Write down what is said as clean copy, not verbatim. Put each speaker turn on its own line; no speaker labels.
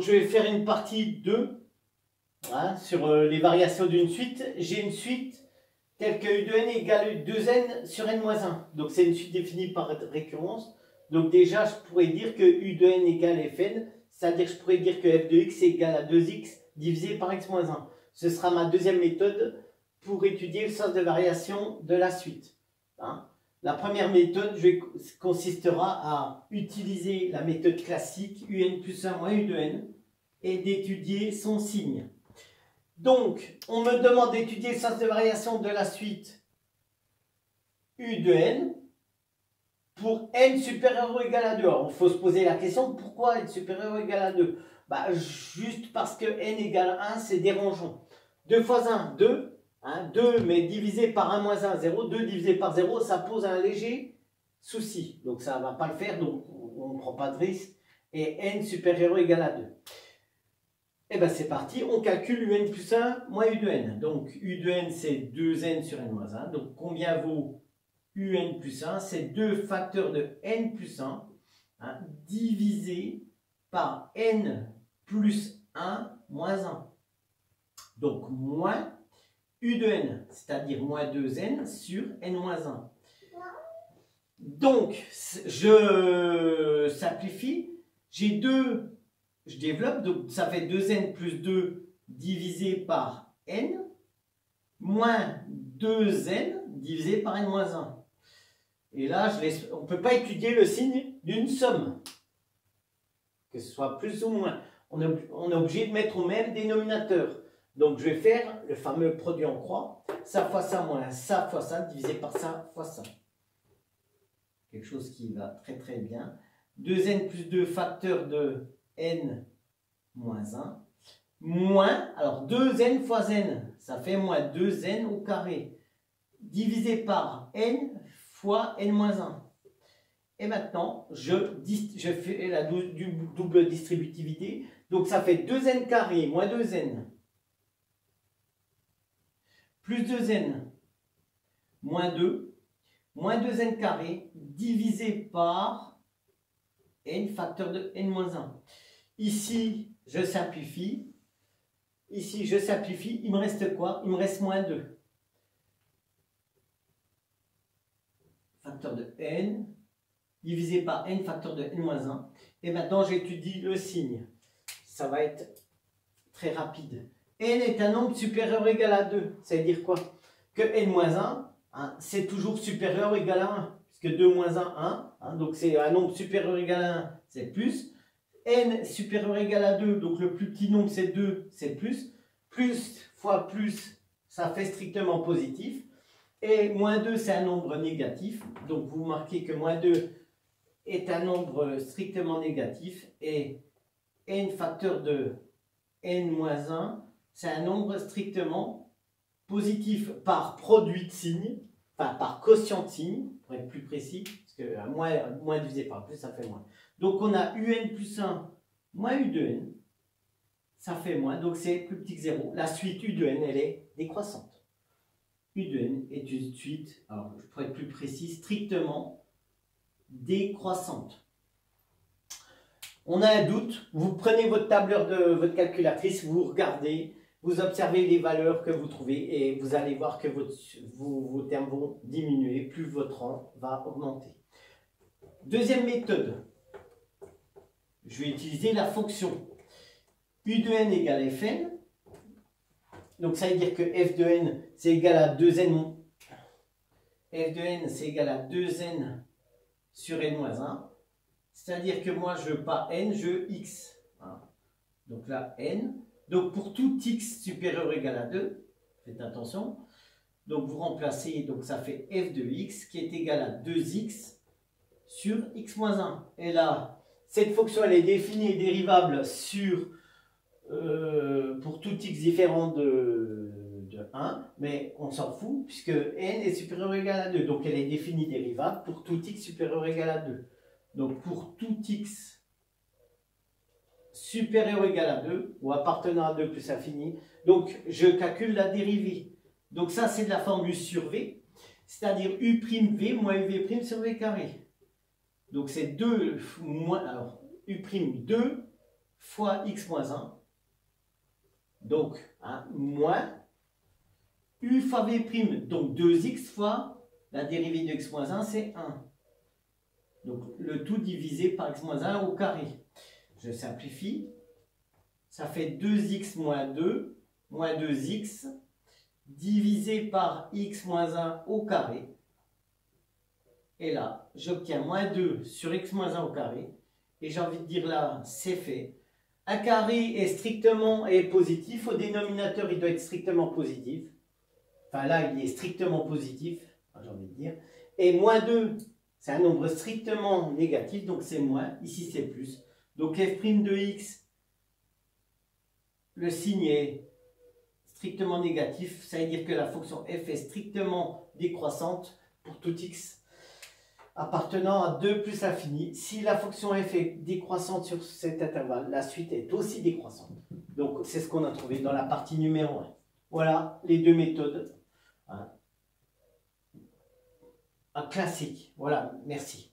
je vais faire une partie 2 hein, sur les variations d'une suite. J'ai une suite telle que U de n égale 2n sur n-1. Donc c'est une suite définie par récurrence. Donc déjà, je pourrais dire que U de n égale Fn, c'est-à-dire que je pourrais dire que f de x est égal à 2x divisé par x-1. Ce sera ma deuxième méthode pour étudier le sens de variation de la suite. Hein. La première méthode consistera à utiliser la méthode classique UN plus 1 moins U de n et d'étudier son signe. Donc, on me demande d'étudier le sens de variation de la suite U de n pour n supérieur ou égal à 2. Alors, il faut se poser la question, pourquoi n supérieur ou égal à 2 ? Bah, juste parce que n égale 1, c'est dérangeant. 2 fois 1, 2. Hein, 2, mais divisé par 1 moins 1, 0. 2 divisé par 0, ça pose un léger souci. Donc, ça ne va pas le faire, donc on ne prend pas de risque. Et n supérieur ou égal à 2. Et bien, c'est parti. On calcule un plus 1 moins u de n. Donc, u de n, c'est 2n sur n moins 1. Donc, combien vaut un plus 1? C'est 2 facteurs de n plus 1 hein, divisé par n plus 1 moins 1. Donc, moins u de n, c'est-à-dire moins 2n sur n moins 1. Donc, je simplifie. J'ai 2, je développe, donc ça fait 2n plus 2 divisé par n, moins 2n divisé par n moins 1. Et là, on ne peut pas étudier le signe d'une somme, que ce soit plus ou moins. On est obligé de mettre au même dénominateur. Donc, je vais faire le fameux produit en croix. Ça fois ça moins ça fois ça divisé par ça fois ça. Quelque chose qui va très très bien. 2n plus 2 facteur de n moins 1. Moins, alors 2n fois n, ça fait moins 2n au carré. Divisé par n fois n moins 1. Et maintenant, je fais la double distributivité. Donc, ça fait 2n carré moins 2n. Plus 2n moins 2, moins 2n carré, divisé par n facteur de n moins 1. Ici, je simplifie. Ici, je simplifie. Il me reste quoi? Il me reste moins 2. Facteur de n, divisé par n facteur de n moins 1. Et maintenant, j'étudie le signe. Ça va être très rapide. N est un nombre supérieur ou égal à 2. Ça veut dire quoi? Que n-1, hein, c'est toujours supérieur ou égal à 1. Puisque 2 moins 1, 1. Hein, donc c'est un nombre supérieur ou égal à 1, c'est plus. N supérieur ou égal à 2, donc le plus petit nombre c'est 2, c'est plus. Plus fois plus, ça fait strictement positif. Et moins 2, c'est un nombre négatif. Donc vous marquez que moins 2 est un nombre strictement négatif. Et n facteur de n moins 1, c'est un nombre strictement positif par produit de signes, enfin par quotient de signes, pour être plus précis, parce que moins divisé par plus, ça fait moins. Donc on a un plus 1 moins u de n, ça fait moins, donc c'est plus petit que 0. La suite u de n, elle est décroissante. U de n est une suite, alors pour être plus précis, strictement décroissante. On a un doute, vous prenez votre tableur de votre calculatrice, vous regardez, vous observez les valeurs que vous trouvez et vous allez voir que vos termes vont diminuer, plus votre rang va augmenter. Deuxième méthode, je vais utiliser la fonction u de n égale fn. Donc ça veut dire que f de n c'est égal à 2n. F de n c'est égal à 2n sur n moins 1. C'est-à-dire que moi je veux pas n, je veux x. Donc là n. Donc pour tout x supérieur ou égal à 2, faites attention. Donc vous remplacez, donc ça fait f de x qui est égal à 2x sur x moins 1. Et là, cette fonction elle est définie et dérivable sur pour tout x différent de 1, mais on s'en fout puisque n est supérieur ou égal à 2. Donc elle est définie dérivable pour tout x supérieur ou égal à 2. Donc pour tout x supérieur ou égal à 2, ou appartenant à 2 plus infini, donc je calcule la dérivée. Donc ça c'est de la formule sur v, c'est-à-dire u'v moins uv' sur v carré. Donc c'est 2 moins, alors u'2 fois x moins 1. Donc, moins u fois v', donc 2x fois la dérivée de x moins 1, c'est 1. Donc, le tout divisé par x moins 1 au carré. Je simplifie. Ça fait 2x moins 2, moins 2x, divisé par x moins 1 au carré. Et là, j'obtiens moins 2 sur x moins 1 au carré. Et j'ai envie de dire là, c'est fait. Un carré est positif. Au dénominateur, il doit être strictement positif. Enfin là, il est strictement positif, j'ai envie de dire. Et moins 2, c'est un nombre strictement négatif, donc c'est moins. Ici, c'est plus. Donc f' de x, le signe est strictement négatif. Ça veut dire que la fonction f est strictement décroissante pour tout x appartenant à 2 plus l'infini. Si la fonction f est décroissante sur cet intervalle, la suite est aussi décroissante. Donc c'est ce qu'on a trouvé dans la partie numéro 1. Voilà les deux méthodes. Un classique. Voilà, merci.